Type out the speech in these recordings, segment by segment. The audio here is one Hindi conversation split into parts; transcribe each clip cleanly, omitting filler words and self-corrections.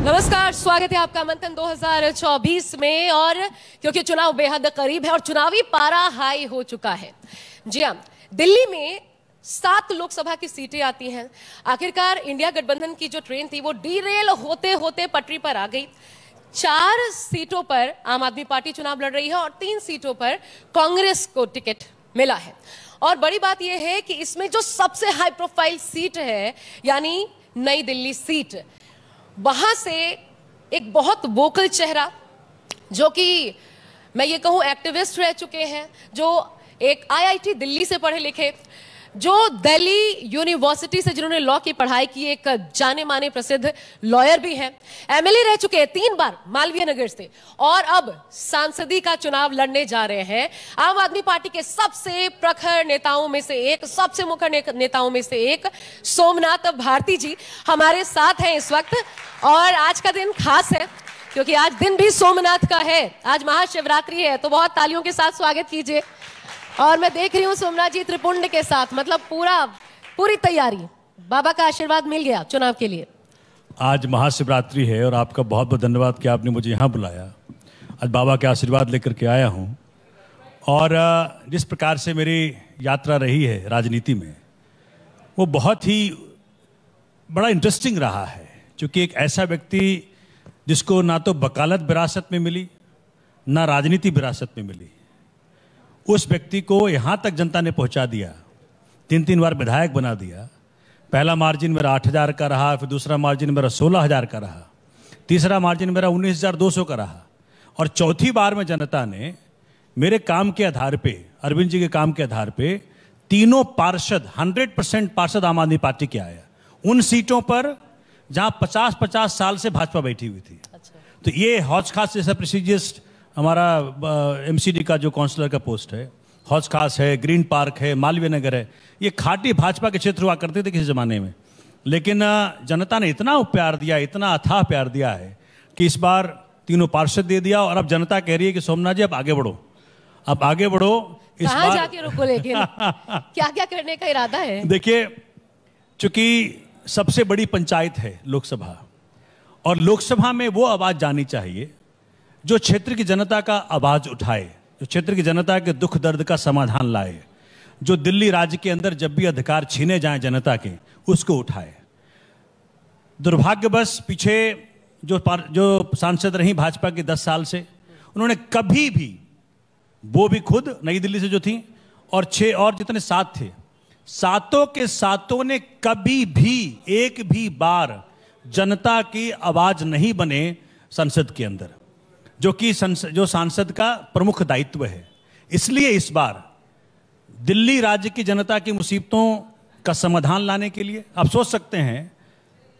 नमस्कार, स्वागत है आपका मंथन 2024 में। और क्योंकि चुनाव बेहद करीब है और चुनावी पारा हाई हो चुका है। जी हाँ, दिल्ली में 7 लोकसभा की सीटें आती हैं। आखिरकार इंडिया गठबंधन की जो ट्रेन थी वो डीरेल होते होते पटरी पर आ गई। 4 सीटों पर आम आदमी पार्टी चुनाव लड़ रही है और 3 सीटों पर कांग्रेस को टिकट मिला है। और बड़ी बात यह है कि इसमें जो सबसे हाई प्रोफाइल सीट है यानी नई दिल्ली सीट, वहां से एक बहुत वोकल चेहरा जो कि मैं ये कहूं एक्टिविस्ट रह चुके हैं, जो एक आईआईटी दिल्ली से पढ़े लिखे, जो दिल्ली यूनिवर्सिटी से जिन्होंने लॉ की पढ़ाई की, एक जाने माने प्रसिद्ध लॉयर भी हैं, एमएलए रह चुके हैं 3 बार मालवीय नगर से, और अब सांसदी का चुनाव लड़ने जा रहे हैं। आम आदमी पार्टी के सबसे प्रखर नेताओं में से एक, सबसे मुखर नेताओं में से एक सोमनाथ भारती जी हमारे साथ हैं इस वक्त। और आज का दिन खास है क्योंकि आज दिन भी सोमनाथ का है, आज महाशिवरात्रि है, तो बहुत तालियों के साथ स्वागत कीजिए। और मैं देख रही हूँ सोमनाथ जी त्रिपुंड के साथ, मतलब पूरी तैयारी, बाबा का आशीर्वाद मिल गया चुनाव के लिए। आज महाशिवरात्रि है और आपका बहुत बहुत धन्यवाद कि आपने मुझे यहाँ बुलाया। आज बाबा के आशीर्वाद लेकर के आया हूँ। और जिस प्रकार से मेरी यात्रा रही है राजनीति में, वो बहुत ही बड़ा इंटरेस्टिंग रहा है, क्योंकि एक ऐसा व्यक्ति जिसको ना तो वकालत विरासत में मिली ना राजनीति विरासत में मिली, उस व्यक्ति को यहाँ तक जनता ने पहुँचा दिया। 3 बार विधायक बना दिया। पहला मार्जिन मेरा 8,000 का रहा, फिर दूसरा मार्जिन मेरा 16,000 का रहा, तीसरा मार्जिन मेरा 19,200 का रहा, और चौथी बार में जनता ने मेरे काम के आधार पे, अरविंद जी के काम के आधार पे, तीनों पार्षद 100% पार्षद आम आदमी पार्टी के आया उन सीटों पर जहां 50-50 साल से भाजपा बैठी हुई थी। अच्छा। तो ये हौज खास जैसा प्रेस्टिजियस हमारा एमसीडी का जो काउंसलर का पोस्ट है, हौज खास है, ग्रीन पार्क है, मालवीय नगर है, ये खाटी भाजपा के क्षेत्र हुआ करते थे किसी जमाने में। लेकिन जनता ने इतना प्यार दिया, इतना अथाह प्यार दिया है कि इस बार तीनों पार्षद दे दिया। और अब जनता कह रही है कि सोमनाथ जी अब आगे बढ़ो, अब आगे बढ़ो। इस बार जाके रुको, लेकिन क्या क्या करने का इरादा है? देखिए, चूंकि सबसे बड़ी पंचायत है लोकसभा, और लोकसभा में वो आवाज जानी चाहिए जो क्षेत्र की जनता का आवाज उठाए, जो क्षेत्र की जनता के दुख दर्द का समाधान लाए, जो दिल्ली राज्य के अंदर जब भी अधिकार छीने जाएं जनता के, उसको उठाए। दुर्भाग्यवश पीछे जो सांसद रही भाजपा के 10 साल से, उन्होंने कभी भी, वो भी खुद नई दिल्ली से जो थी, और 6 और जितने 7 थे, सातों के सातों ने कभी भी एक भी बार जनता की आवाज नहीं बने संसद के अंदर, जो सांसद का प्रमुख दायित्व है। इसलिए इस बार दिल्ली राज्य की जनता की मुसीबतों का समाधान लाने के लिए, आप सोच सकते हैं,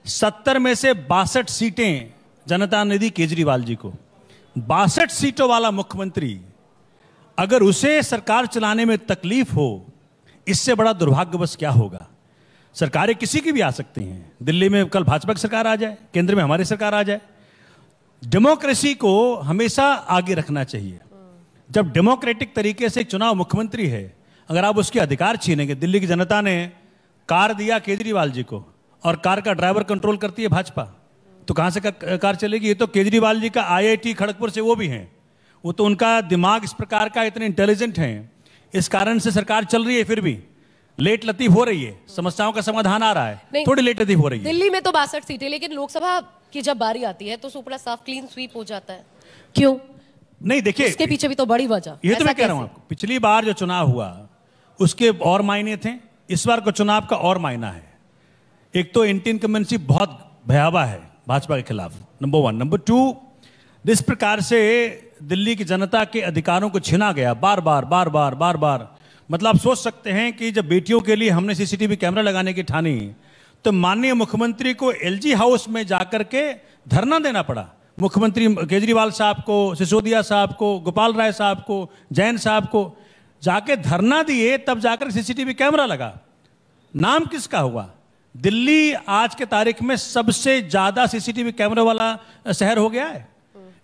70 में से 62 सीटें जनता ने दी केजरीवाल जी को। 62 सीटों वाला मुख्यमंत्री, अगर उसे सरकार चलाने में तकलीफ हो, इससे बड़ा दुर्भाग्यवश क्या होगा। सरकारें किसी की भी आ सकती हैं, दिल्ली में कल भाजपा की सरकार आ जाए, केंद्र में हमारी सरकार आ जाए। डेमोक्रेसी को हमेशा आगे रखना चाहिए। जब डेमोक्रेटिक तरीके से चुनाव मुख्यमंत्री है, अगर आप उसके अधिकार छीनेंगे, दिल्ली की जनता ने कार दिया केजरीवाल जी को और कार का ड्राइवर कंट्रोल करती है भाजपा, तो कहां से कार चलेगी? ये तो केजरीवाल जी का आईआईटी खड़गपुर से वो भी हैं, वो तो उनका दिमाग इस प्रकार का, इतने इंटेलिजेंट हैं, इस कारण से सरकार चल रही है। फिर भी लेट लतीफ हो रही है, समस्याओं का समाधान आ रहा है, थोड़ी लेट लतीफ हो रही है। दिल्ली में तो 62 सीटें, लेकिन लोकसभा की जब बारी आती है तो सुपड़ा साफ क्लीन स्वीप हो जाता है। क्यों? नहीं, देखिए, इसके पीछे भी तो बड़ी वजह, ये तो मैं कह रहा हूं आपको, पिछली बार जो चुनाव हुआ उसके और मायने थे, इस बार का चुनाव का और मायना है। एक तो एंटी इनकम्बेंसी बहुत भयावह है भाजपा के खिलाफ, नंबर 1। नंबर 2, जिस प्रकार से दिल्ली की जनता के अधिकारों को छीना गया बार बार, मतलब आप सोच सकते हैं कि जब बेटियों के लिए हमने सीसीटीवी कैमरा लगाने की ठानी, तो माननीय मुख्यमंत्री को एलजी हाउस में जाकर के धरना देना पड़ा। मुख्यमंत्री केजरीवाल साहब को, सिसोदिया साहब को, गोपाल राय साहब को, जैन साहब को जाके धरना दिए, तब जाकर सीसीटीवी कैमरा लगा। नाम किसका हुआ? दिल्ली आज के तारीख में सबसे ज्यादा सीसीटीवी कैमरा वाला शहर हो गया है।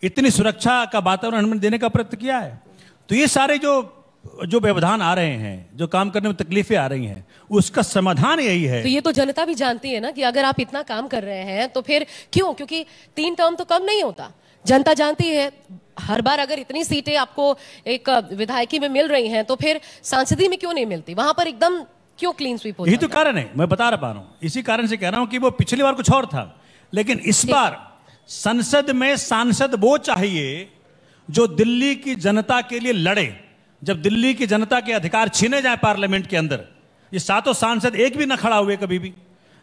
इतनी सुरक्षा का वातावरण हमने देने का प्रयत्न किया है। तो ये सारे जो जो व्यवधान आ रहे हैं, जो काम करने में तकलीफें आ रही हैं, उसका समाधान यही है। तो ये तो जनता भी जानती है ना कि अगर आप इतना काम कर रहे हैं तो फिर क्यों, क्योंकि 3 टर्म तो कम नहीं होता। जनता जानती है हर बार अगर इतनी सीटें आपको एक विधायकी में मिल रही हैं तो फिर सांसदी में क्यों नहीं मिलती, वहां पर एकदम क्यों क्लीन स्वीप हो यही जाता तो कारण है, मैं बता रहा हूं। इसी कारण से कह रहा हूं कि वो पिछली बार कुछ और था, लेकिन इस बार संसद में सांसद वो चाहिए जो दिल्ली की जनता के लिए लड़े। जब दिल्ली की जनता के अधिकार छीने जाए पार्लियामेंट के अंदर, ये 7 सांसद एक भी न खड़ा हुए कभी भी।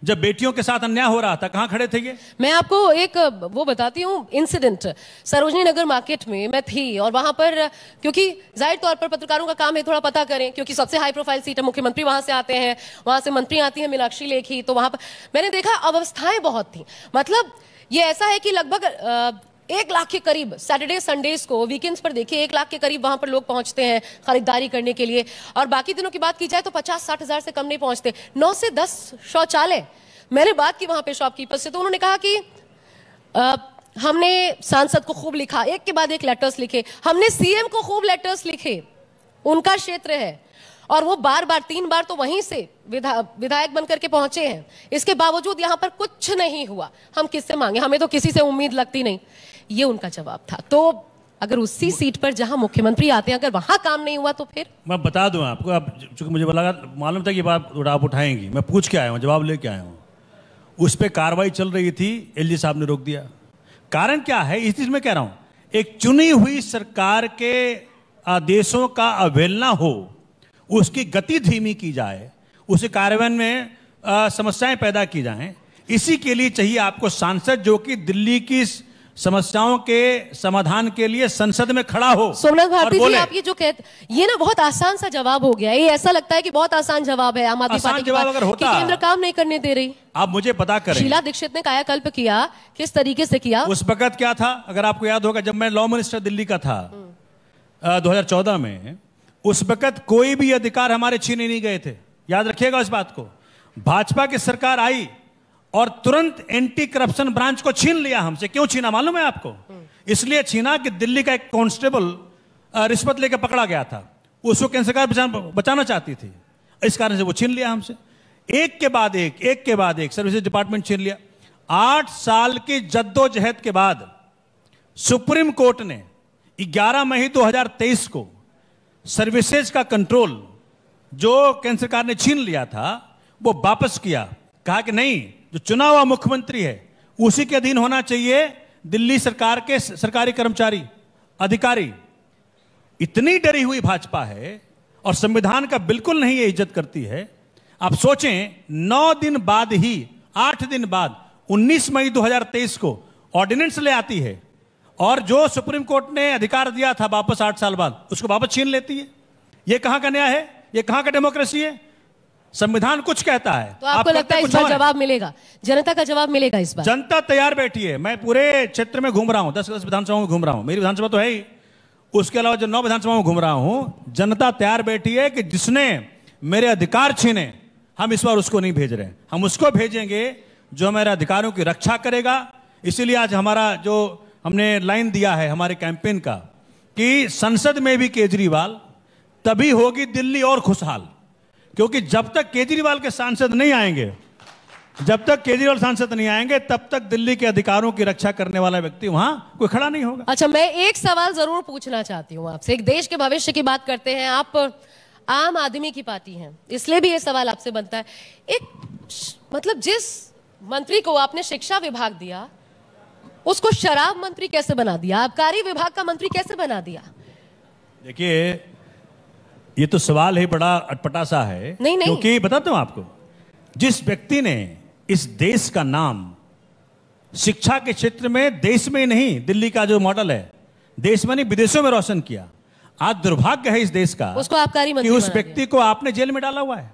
जब बेटियों के साथ अन्याय हो रहा था, कहां खड़े थे ये? मैं आपको एक वो बताती हूँ इंसिडेंट। सरोजनी नगर मार्केट में मैं थी और वहां पर, क्योंकि जाहिर तौर पर पत्रकारों का काम है थोड़ा पता करें, क्योंकि सबसे हाई प्रोफाइल सीट है, मुख्यमंत्री वहां से आते हैं, वहां से मंत्री आती है मीनाक्षी लेखी, तो वहां पर मैंने देखा अवस्थाएं बहुत थी। मतलब ये ऐसा है कि लगभग 1 लाख के करीब सैटरडे संडेज को, वीकेंड्स पर देखिए 1 लाख के करीब वहां पर लोग पहुंचते हैं खरीदारी करने के लिए, और बाकी दिनों की बात की जाए तो 50-60 हजार से कम नहीं पहुंचते। 9 से 10 शौचालय। मैंने बात की वहां पे शॉपकीपर से, तो उन्होंने कहा कि हमने सांसद को खूब लिखा, एक के बाद एक लेटर्स लिखे, हमने सीएम को खूब लेटर्स लिखे, उनका क्षेत्र है, और वो बार बार 3 बार तो वहीं से विधायक बनकर के पहुंचे हैं, इसके बावजूद यहां पर कुछ नहीं हुआ। हम किससे मांगे, हमें तो किसी से उम्मीद लगती नहीं। ये उनका जवाब था। तो अगर उसी सीट पर जहां मुख्यमंत्री आते हैं, अगर वहां काम नहीं हुआ तो फिर? मैं बता दूं आपको, अब चूंकि मुझे मालूम था कि बात आप उठाएंगी, मैं पूछ के आया हूं, जवाब लेके आया हूं। उस पर कार्रवाई चल रही थी, एलजी साहब ने रोक दिया। कारण क्या है, इस चीज में कह रहा हूं, एक चुनी हुई सरकार के आदेशों का अवहेलना हो, उसकी गति धीमी की जाए, उसे कार्यान्वयन में समस्याएं पैदा की जाएं, इसी के लिए चाहिए आपको सांसद जो कि दिल्ली की समस्याओं के समाधान के लिए संसद में खड़ा हो। सोमनाथ भारती जी, आप ये जो कहते, ये ना बहुत आसान सा जवाब हो गया। ये ऐसा लगता है कि बहुत आसान जवाब है आम आदमी पार्टी के जवाब अगर होता, कि केंद्र काम नहीं करने दे रही। आप मुझे पता करें, शीला दीक्षित ने कायाकल्प किया, किस तरीके से किया? उस वक्त क्या था, अगर आपको याद होगा, जब मैं लॉ मिनिस्टर दिल्ली का था 2014 में, उस वक्त कोई भी अधिकार हमारे छीने नहीं गए थे। याद रखिएगा इस बात को। भाजपा की सरकार आई और तुरंत एंटी करप्शन ब्रांच को छीन लिया हमसे। क्यों छीना मालूम है आपको? इसलिए छीना कि दिल्ली का एक कांस्टेबल रिश्वत लेकर पकड़ा गया था, उसको केंद्र सरकार बचाना चाहती थी, इस कारण से वो छीन लिया हमसे। एक के बाद एक सर्विसेज डिपार्टमेंट छीन लिया। 8 साल की जद्दोजहद के बाद सुप्रीम कोर्ट ने 11 मई 2023 को सर्विसेज का कंट्रोल जो केंद्र सरकार ने छीन लिया था वो वापस किया। कहा कि नहीं, जो चुना हुआ मुख्यमंत्री है उसी के अधीन होना चाहिए दिल्ली सरकार के सरकारी कर्मचारी अधिकारी। इतनी डरी हुई भाजपा है और संविधान का बिल्कुल नहीं ये इज्जत करती है। आप सोचें, 9 दिन बाद ही, 8 दिन बाद 19 मई 2023 को ऑर्डिनेंस ले आती है और जो सुप्रीम कोर्ट ने अधिकार दिया था वापस 8 साल बाद, उसको वापस छीन लेती है। ये कहां का न्याय है? ये कहां का डेमोक्रेसी है? संविधान कुछ कहता है, तो आपको लगता है इस बार जवाब मिलेगा? जनता का जवाब मिलेगा इस बार? जनता तैयार बैठी है। मैं पूरे क्षेत्र में घूम रहा हूं, 10 विधानसभाओं में घूम रहा हूं, मेरी विधानसभा तो है ही, उसके अलावा जो 9 विधानसभाओं में घूम रहा हूं, जनता तैयार बैठी है कि जिसने मेरे अधिकार छीने, हम इस बार उसको नहीं भेज रहे, हम उसको भेजेंगे जो हमारे अधिकारों की रक्षा करेगा। इसीलिए आज हमारा जो हमने लाइन दिया है हमारे कैंपेन का कि संसद में भी केजरीवाल, तभी होगी दिल्ली और खुशहाल। क्योंकि जब तक केजरीवाल के सांसद नहीं आएंगे, तब तक दिल्ली के अधिकारों की रक्षा करने वाला व्यक्ति वहां कोई खड़ा नहीं होगा। अच्छा, मैं एक सवाल जरूर पूछना चाहती हूं आपसे। एक देश के भविष्य की बात करते हैं, आप आम आदमी की पार्टी हैं, इसलिए भी ये सवाल आपसे बनता है। मतलब जिस मंत्री को आपने शिक्षा विभाग दिया, उसको शराब मंत्री कैसे बना दिया? आबकारी विभाग का मंत्री कैसे बना दिया? देखिए, ये तो सवाल ही बड़ा अटपटा सा है। नहीं। क्योंकि बताता हूं आपको, जिस व्यक्ति ने इस देश का नाम शिक्षा के क्षेत्र में, देश में ही नहीं, दिल्ली का जो मॉडल है, देश में नहीं विदेशों में रोशन किया, आज दुर्भाग्य है इस देश का, उसको आबकारी मंत्री कि उस व्यक्ति को आपने जेल में डाला हुआ है।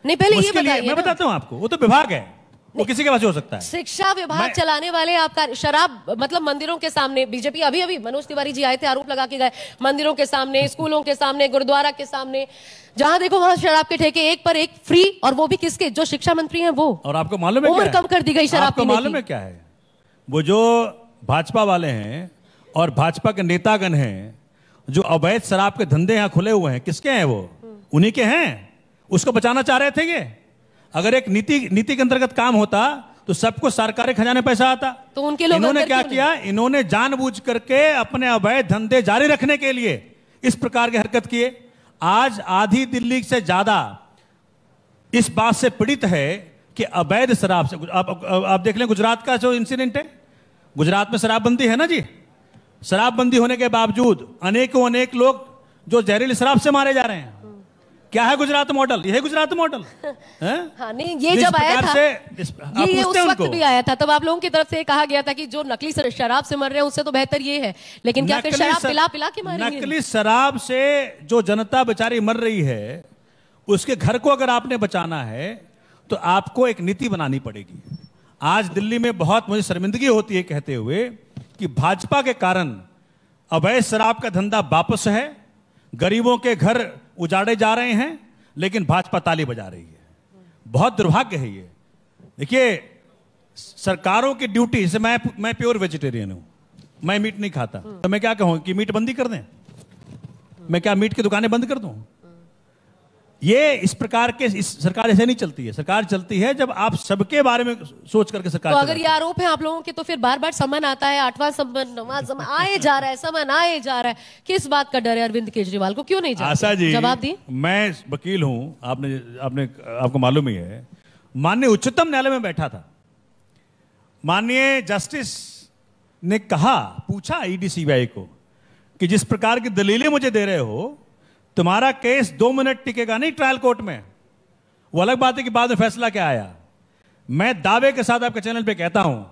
नहीं, पहले ये बताइए। मैं बताता हूं आपको, वो तो विभाग है, वो किसी के पास हो सकता है। शिक्षा विभाग चलाने वाले आपका शराब, मतलब मंदिरों के सामने, बीजेपी अभी मनोज तिवारी जी आए थे, आरोप लगा के गए, मंदिरों के सामने, स्कूलों के सामने, गुरुद्वारा के सामने, जहां देखो वहां शराब के ठेके एक पर एक फ्री, और वो भी किसके? जो शिक्षा मंत्री हैं वो। और आपको मालूम है उम्र कम कर दी गई शराब पीने की। मालूम है क्या है? वो जो भाजपा वाले हैं और भाजपा के नेतागण हैं, जो अवैध शराब के धंधे यहां खुले हुए हैं, किसके हैं वो? उन्हीं के हैं। उसको बचाना चाह रहे थे ये। अगर एक नीति के अंतर्गत काम होता तो सबको सरकारी खजाने पैसा आता। तो उनके लोग इन्होंने क्या किया? इन्होंने जानबूझ करके अपने अवैध धंधे जारी रखने के लिए इस प्रकार की हरकत किए। आज आधी दिल्ली से ज्यादा इस बात से पीड़ित है कि अवैध शराब से, आप देख लें गुजरात का जो इंसिडेंट है, गुजरात में शराबबंदी है ना जी। शराबबंदी होने के बावजूद अनेक लोग जो जहरीली शराब से मारे जा रहे हैं। क्या है गुजरात मॉडल? यह है गुजरात मॉडल। हाँ, नहीं, ये जब आया था ये उस वक्त भी आया था, तब आप लोगों की तरफ से कहा गया था कि जो नकली शराब से मर रहे हैं उससे तो बेहतर ये है। लेकिन क्या फिर शराब पिला पिला के मारेंगे? नकली शराब से जो जनता बेचारी मर रही है, उसके घर को अगर आपने बचाना है तो आपको एक नीति बनानी पड़ेगी। आज दिल्ली में बहुत मुझे शर्मिंदगी होती है कहते हुए कि भाजपा के कारण अवैध शराब का धंधा वापस है, गरीबों के घर उजाड़े जा रहे हैं, लेकिन भाजपा ताली बजा रही है। बहुत दुर्भाग्य है ये। देखिए, सरकारों की ड्यूटी से मैं प्योर वेजिटेरियन हूं, मैं मीट नहीं खाता, तो मैं क्या कहूं कि मीट बंदी कर दें? मैं क्या मीट की दुकानें बंद कर दूं? ये इस प्रकार के सरकार ऐसे नहीं चलती है। सरकार चलती है जब आप सबके बारे में सोच करके सरकार। तो अगर ये आरोप है आप लोगों के, तो फिर बार बार समन आता है, 8वां समन 9वां समन आए जा रहा है, समन आए जा रहा है। किस बात का डर है अरविंद केजरीवाल को? क्यों नहीं जाते? आशा जी, जवाब दी। मैं वकील हूं, आपको मालूम ही है। माननीय उच्चतम न्यायालय में बैठा था, माननीय जस्टिस ने कहा, पूछा ईडी सीबीआई को कि जिस प्रकार की दलीलें मुझे दे रहे हो, तुम्हारा केस 2 मिनट टिकेगा नहीं ट्रायल कोर्ट में। वो अलग बात है कि बाद में फैसला क्या आया। मैं दावे के साथ आपके चैनल पे कहता हूं,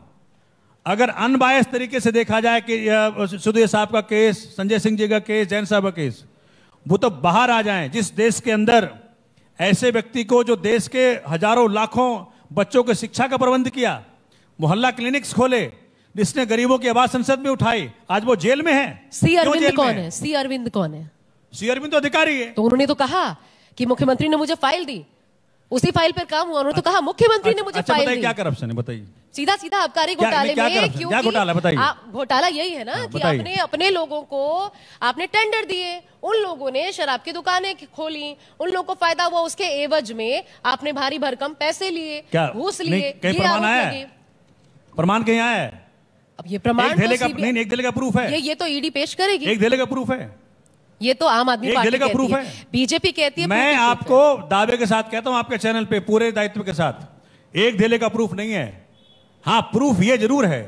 अगर अनबायस तरीके से देखा जाए कि सुधीर साहब का केस, संजय सिंह जी का केस, जैन साहब का केस, वो तो बाहर आ जाएं। जिस देश के अंदर ऐसे व्यक्ति को, जो देश के हजारों लाखों बच्चों को शिक्षा का प्रबंध किया, मोहल्ला क्लिनिक्स खोले, जिसने गरीबों की आवाज संसद में उठाई, आज वो जेल में है। सी अरविंद कौन है? सी अरविंद कौन है? सी अरविंद तो अधिकारी है। तो उन्होंने तो कहा कि मुख्यमंत्री ने मुझे फाइल दी, उसी फाइल पर काम हुआ। उन्होंने तो कहा मुख्यमंत्री ने मुझे फाइल दी। क्या करप्शन है बताइए? सीधा सीधा आबकारी घोटाले में। क्या घोटाला बताइए? घोटाला यही है ना कि आपने अपने लोगों को आपने टेंडर दिए, उन लोगों ने शराब की दुकानें खोली, उन लोगों को फायदा हुआ, उसके एवज में आपने भारी भरकम पैसे लिए, घूस लिए। कहीं प्रमाण आया है? प्रमाण कहीं आया है? अब ये प्रमाण एक धेले का प्रूफ है। ये तो ईडी पेश करेगी। एक धेले का प्रूफ है। ये तो आम आदमी पार्टी का प्रूफ है, बीजेपी कहती है। मैं आपको दावे के साथ कहता हूं, आपके चैनल पे पूरे दायित्व के साथ, एक धेले का प्रूफ नहीं है। हां, प्रूफ ये जरूर है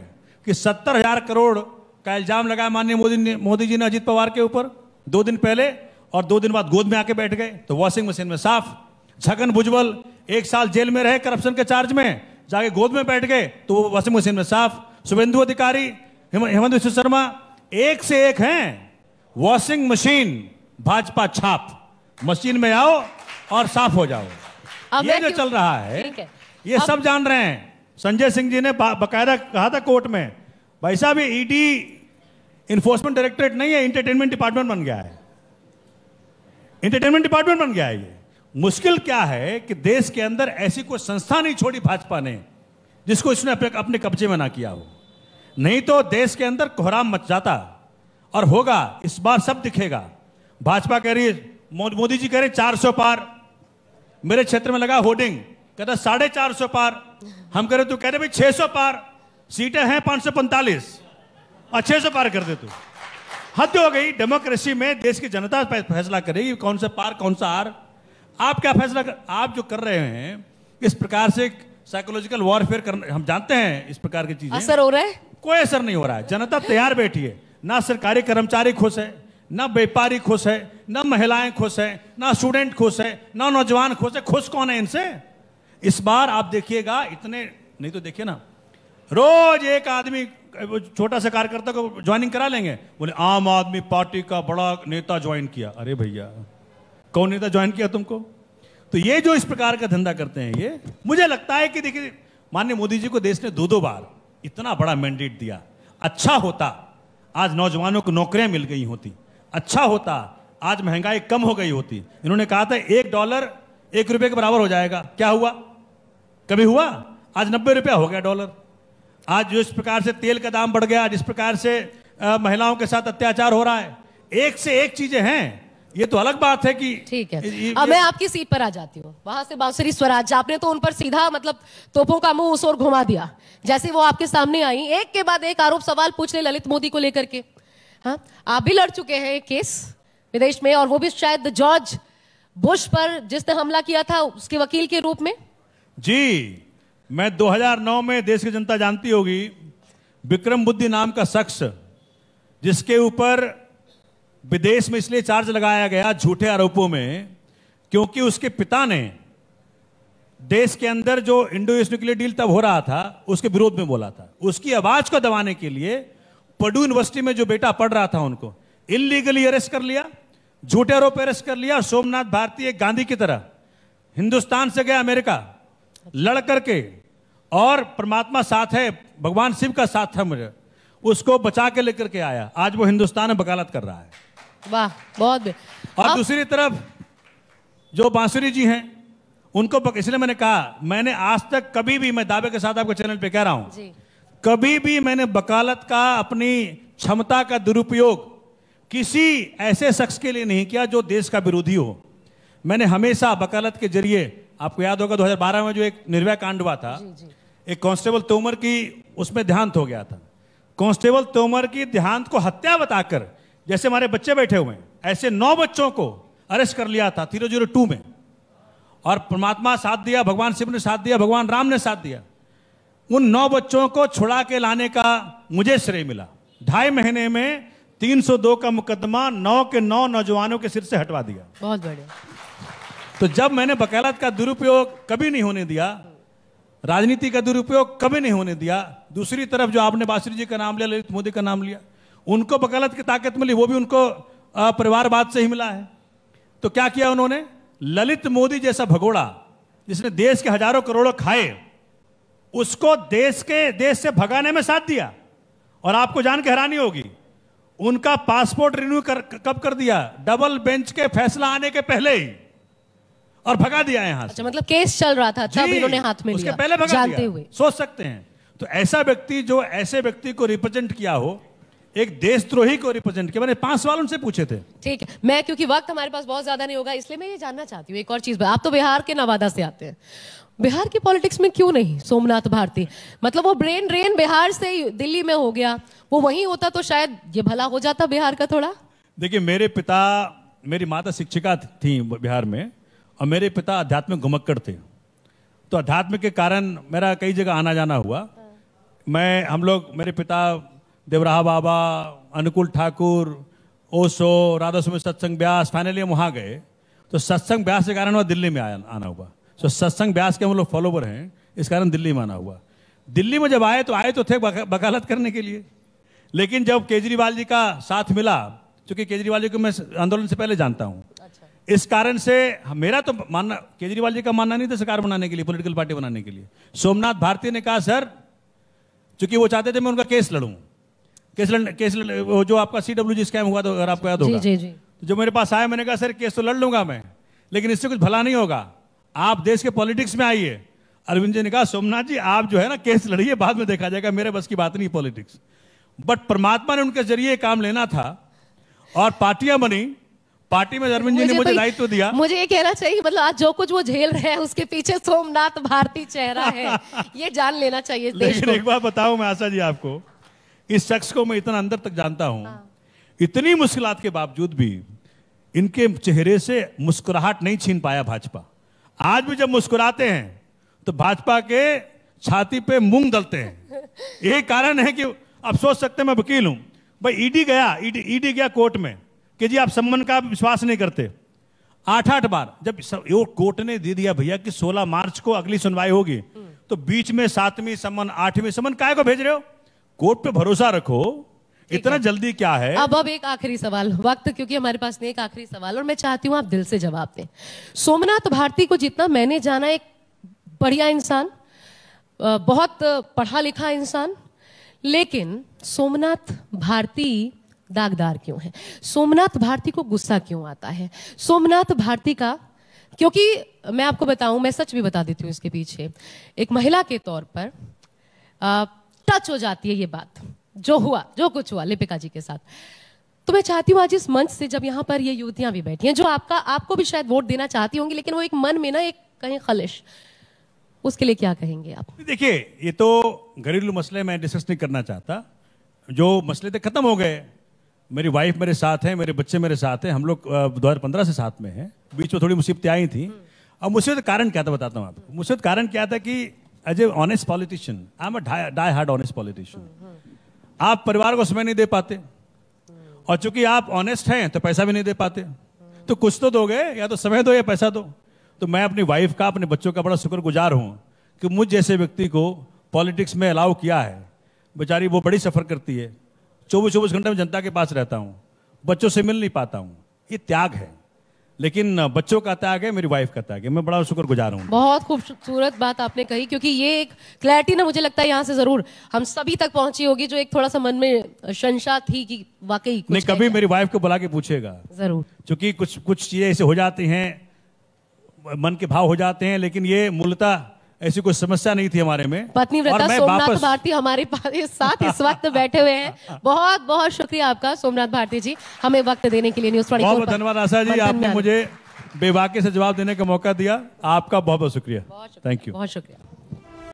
कि 70,000 करोड़ का इल्जाम लगाया माननीय मोदी जी ने अजीत पवार के ऊपर 2 दिन पहले, और 2 दिन बाद गोद में आके बैठ गए। तो वॉशिंग मशीन में साफ। छगन भुजबल 1 साल जेल में रहे करप्शन के चार्ज में, जाके गोद में बैठ गए तो वो वॉशिंग मशीन में साफ। शुभेंदु अधिकारी, हेमंत विश्व शर्मा, एक से एक हैं। वॉशिंग मशीन भाजपा छाप, मशीन में आओ और साफ हो जाओ। ये जो चल रहा है ये सब जान रहे हैं। संजय सिंह जी ने बकायदा कहा था कोर्ट में, भाई साहब ये ईडी इन्फोर्समेंट डायरेक्टरेट नहीं है, एंटरटेनमेंट डिपार्टमेंट बन गया है। एंटरटेनमेंट डिपार्टमेंट बन गया है ये। मुश्किल क्या है कि देश के अंदर ऐसी कोई संस्था नहीं छोड़ी भाजपा ने जिसको इसने अपने कब्जे में ना किया हो। नहीं तो देश के अंदर कोहराम मच जाता। और होगा, इस बार सब दिखेगा। भाजपा कह रही है, मोदी जी कह रहे 400 पार। मेरे क्षेत्र में लगा होर्डिंग, कहता 450 पार। हम कह रहे, तू कह रहे भाई 600 पार, सीटें हैं 545 और 600 पार कर दे तू। हद हो गई। डेमोक्रेसी में देश की जनता फैसला करेगी कौन सा पार कौन सा आर। आप क्या फैसला आप जो कर रहे हैं, इस प्रकार से साइकोलॉजिकल वॉरफेयर करना, हम जानते हैं इस प्रकार की चीजें। असर हो रहा है? कोई असर नहीं हो रहा है। जनता तैयार बैठी है। ना सरकारी कर्मचारी खुश है, ना व्यापारी खुश है, ना महिलाएं खुश है, ना स्टूडेंट खुश है, ना नौजवान खुश है। खुश कौन है इनसे? इस बार आप देखिएगा, इतने नहीं तो देखिए ना, रोज एक आदमी छोटा सा कार्यकर्ता को ज्वाइनिंग करा लेंगे, बोले आम आदमी पार्टी का बड़ा नेता ज्वाइन किया। अरे भैया, कौन नेता ज्वाइन किया तुमको? तो ये जो इस प्रकार का धंधा करते हैं, ये मुझे लगता है कि देखिए, माननीय मोदी जी को देश ने 2-2 बार इतना बड़ा मैंडेट दिया। अच्छा होता आज नौजवानों को नौकरियां मिल गई होती, अच्छा होता आज महंगाई कम हो गई होती। इन्होंने कहा था $1 1 रुपए के बराबर हो जाएगा। क्या हुआ? कभी हुआ? आज 90 रुपया हो गया डॉलर। आज जो इस प्रकार से तेल का दाम बढ़ गया, जिस प्रकार से महिलाओं के साथ अत्याचार हो रहा है, एक से एक चीजें हैं, ये तो अलग बात है कि ठीक है। अब मैं आपकी सीट पर आ जाती हूँ, वहां से बांसुरी स्वराज, आपने तो उन पर सीधा मतलब तोपों का मुंह उस ओर घुमा दिया। जैसे वो आपके सामने आई, एक के बाद एक आरोप सवाल पूछ ले ललित मोदी को लेकर के। हाँ, आप भी लड़ चुके हैं एक केस विदेश में, और वो भी शायद जॉर्ज बुश पर जिसने हमला किया था उसके वकील के रूप में। जी, मैं 2009 में, देश की जनता जानती होगी, विक्रम बुद्धि नाम का शख्स जिसके ऊपर विदेश में इसलिए चार्ज लगाया गया झूठे आरोपों में क्योंकि उसके पिता ने देश के अंदर जो इंडो यूएस न्यूक्लियर डील तब हो रहा था उसके विरोध में बोला था। उसकी आवाज को दबाने के लिए पर्डू यूनिवर्सिटी में जो बेटा पढ़ रहा था उनको इलीगली अरेस्ट कर लिया, झूठे आरोप अरेस्ट कर लिया। सोमनाथ भारती एक गांधी की तरह हिंदुस्तान से गया अमेरिका लड़ करके, और परमात्मा साथ है, भगवान शिव का साथ था, मुझे उसको बचा के लेकर के आया। आज वो हिंदुस्तान में वकालत कर रहा है। वाह, बहुत। और दूसरी तरफ जो बांसुरी जी हैं उनको इसलिए मैंने कहा, मैंने आज तक कभी भी, मैं दावे के साथ आपके चैनल पे कह रहा हूं जी, कभी भी मैंने वकालत का, अपनी क्षमता का दुरुपयोग किसी ऐसे शख्स के लिए नहीं किया जो देश का विरोधी हो। मैंने हमेशा वकालत के जरिए, आपको याद होगा 2012 में जो एक निर्भया कांड हुआ था, एक कांस्टेबल तोमर की उसमें देहांत हो गया था। कांस्टेबल तोमर की देहांत को हत्या बताकर, जैसे हमारे बच्चे बैठे हुए हैं, ऐसे 9 बच्चों को अरेस्ट कर लिया था 302 में, और परमात्मा साथ दिया, भगवान शिव ने साथ दिया, भगवान राम ने साथ दिया। उन 9 बच्चों को छुड़ा के लाने का मुझे श्रेय मिला। 2.5 महीने में 302 का मुकदमा 9 के 9 नौजवानों के सिर से हटवा दिया। बहुत बढ़िया। तो जब मैंने वकालत का दुरुपयोग कभी नहीं होने दिया, राजनीति का दुरुपयोग कभी नहीं होने दिया। दूसरी तरफ जो आपने बांसुरी जी का नाम लिया, ललित मोदी का नाम लिया, उनको वकालत की ताकत मिली, वो भी उनको परिवारवाद से ही मिला है। तो क्या किया उन्होंने? ललित मोदी जैसा भगोड़ा जिसने देश के हजारों करोड़ों खाए, उसको देश से भगाने में साथ दिया। और आपको जान के हैरानी होगी, उनका पासपोर्ट रिन्यू कब कर दिया? डबल बेंच के फैसला आने के पहले ही, और भगा दिया यहां से। अच्छा, मतलब केस चल रहा था तब इन्होंने हाथ में लिया, उसके पहले भगा जानते दिया। हुए। सोच सकते हैं। तो ऐसा व्यक्ति जो ऐसे व्यक्ति को रिप्रेजेंट किया हो, एक देशद्रोही को रिप्रेजेंट किया। मैंने 5 सवाल उनसे पूछे थे। ठीक है, मैं क्योंकि वक्त हमारे पास बहुत ज्यादा नहीं होगा, इसलिए मैं ये जानना चाहती हूँ एक और चीज। आप तो बिहार के नवादा से आते हैं, बिहार की पॉलिटिक्स में क्यों नहीं सोमनाथ भारती? मतलब वो ब्रेन ड्रेन बिहार से दिल्ली में हो गया, वो वहीं होता तो शायद ये भला हो जाता बिहार का थोड़ा। देखिए, मेरी माता शिक्षिका थी बिहार में, और मेरे पिता आध्यात्मिक घुमक्कड़ थे। तो अध्यात्म के कारण मेरा कई जगह आना जाना हुआ। मेरे पिता देवराहा बाबा, अनुकूल ठाकुर, ओशो, राधा सुमित सत्संग ब्यास, फाइनली हम वहाँ गए। तो सत्संग ब्यास के कारण दिल्ली में आना हुआ। तो सत्संग ब्यास के हम लोग फॉलोवर हैं, इस कारण दिल्ली में आना हुआ। दिल्ली में जब आए तो थे वकालत करने के लिए, लेकिन जब केजरीवाल जी का साथ मिला, क्योंकि केजरीवाल जी को मैं आंदोलन से पहले जानता हूँ, इस कारण से मेरा तो मानना, केजरीवाल जी का मानना नहीं था सरकार बनाने के लिए, पॉलिटिकल पार्टी बनाने के लिए। सोमनाथ भारती ने कहा, सर, चूंकि वो चाहते थे मैं उनका केस लड़ूं, वो जो आपका CWG स्कैम हुआ, तो अगर आपको याद होगा, तो जो मेरे पास आया, मैंने कहा सर केस तो लड़ लूंगा मैं, लेकिन इससे कुछ भला नहीं होगा, आप देश के पॉलिटिक्स में आइए। अरविंद जी ने कहा, सोमनाथ जी आप जो है ना केस लड़िए, बाद में देखा जाएगा, मेरे बस की बात नहीं पॉलिटिक्स। बट परमात्मा ने उनके जरिए काम लेना था, और पार्टियां बनी। पार्टी में अरविंद जी ने मुझे दायित्व दिया। मुझे ये कहना चाहिए, मतलब आज जो कुछ वो झेल रहे हैं उसके पीछे सोमनाथ भारती चेहरा है, ये जान लेना चाहिए देश लेकिन को। एक बात बताऊं मैं आशा जी आपको, इस शख्स को मैं इतना अंदर तक जानता हूं, इतनी मुश्किलात के बावजूद भी इनके चेहरे से मुस्कुराहट नहीं छीन पाया भाजपा। आज भी जब मुस्कुराते हैं तो भाजपा के छाती पे मूंग दलते हैं। यही कारण है कि आप सोच सकते हैं, मैं वकील हूं भाई, ईडी गया कोर्ट में कि जी आप सम्मन का विश्वास नहीं करते। 8 बार जब वो कोर्ट ने दे दिया भैया कि 16 मार्च को अगली सुनवाई होगी, तो बीच में 7वीं सम्मन 8वीं सम्मन काहे को भेज रहे हो? कोर्ट पे भरोसा रखो, इतना जल्दी क्या है? अब एक आखिरी सवाल, वक्त क्योंकि हमारे पास नहीं, एक आखिरी सवाल, और मैं चाहती हूं आप दिल से जवाब दें। सोमनाथ भारती को जितना मैंने जाना, एक बढ़िया इंसान, बहुत पढ़ा लिखा इंसान, लेकिन सोमनाथ भारती दागदार क्यों है? सोमनाथ भारती को गुस्सा क्यों आता है? सोमनाथ भारती का, क्योंकि मैं आपको बताऊं, मैं सच भी बता देती हूं, इसके पीछे एक महिला के तौर पर टच हो जाती है ये बात, जो कुछ हुआ लिपिका जी के साथ। तो मैं चाहती हूँ आज इस मंच से, जब यहाँ पर ये युवतियां भी बैठी हैं जो आपको भी शायद वोट देना चाहती होंगी, लेकिन वो एक मन में ना एक कहीं खलिश, उसके लिए क्या कहेंगे आप? देखिए, ये तो घरेलू मसले मैं डिस्कस नहीं करना चाहता। जो मसले थे खत्म हो गए। मेरी वाइफ मेरे साथ है, मेरे बच्चे मेरे साथ हैं, हम लोग 2015 से साथ में हैं। बीच में थोड़ी मुसीबतें आई थी। अब मुसीबत कारण क्या था बताता हूँ आपको। मुसीबत कारण क्या था कि as a honest politician, I am a die hard honest politician. आप परिवार को समय नहीं दे पाते, और चूंकि आप ऑनेस्ट हैं तो पैसा भी नहीं दे पाते। तो कुछ तो दोगे, या तो समय दो या पैसा दो। तो मैं अपनी वाइफ का, अपने बच्चों का बड़ा शुक्रगुजार हूं कि मुझ जैसे व्यक्ति को पॉलिटिक्स में अलाउ किया है। बेचारी वो बड़ी सफर करती है, 24 घंटे में जनता के पास रहता हूं, बच्चों से मिल नहीं पाता हूं। ये त्याग है, लेकिन बच्चों का त्याग है, मेरी वाइफ का त्याग है। मैं बड़ा शुक्रगुजार हूं। बहुत खूबसूरत बात आपने कही, क्योंकि ये एक क्लैरिटी ना मुझे लगता है यहाँ से जरूर हम सभी तक पहुंची होगी, जो एक थोड़ा सा मन में शंका थी कि वाकई नहीं, कभी मेरी वाइफ को बुला के पूछेगा जरूर, क्योंकि कुछ चीजें ऐसे हो जाती हैं, मन के भाव हो जाते हैं, लेकिन ये मूलतः ऐसी कोई समस्या नहीं थी हमारे में। पत्नीव्रता सोमनाथ भारती हमारे साथ इस वक्त बैठे हुए हैं। बहुत बहुत शुक्रिया आपका सोमनाथ भारती जी, हमें वक्त देने के लिए न्यूज़ 24 बहुत धन्यवाद आशा जी, आपने मुझे बेबाकी से जवाब देने का मौका दिया। आपका बहुत बहुत शुक्रिया। Thank you. बहुत शुक्रिया।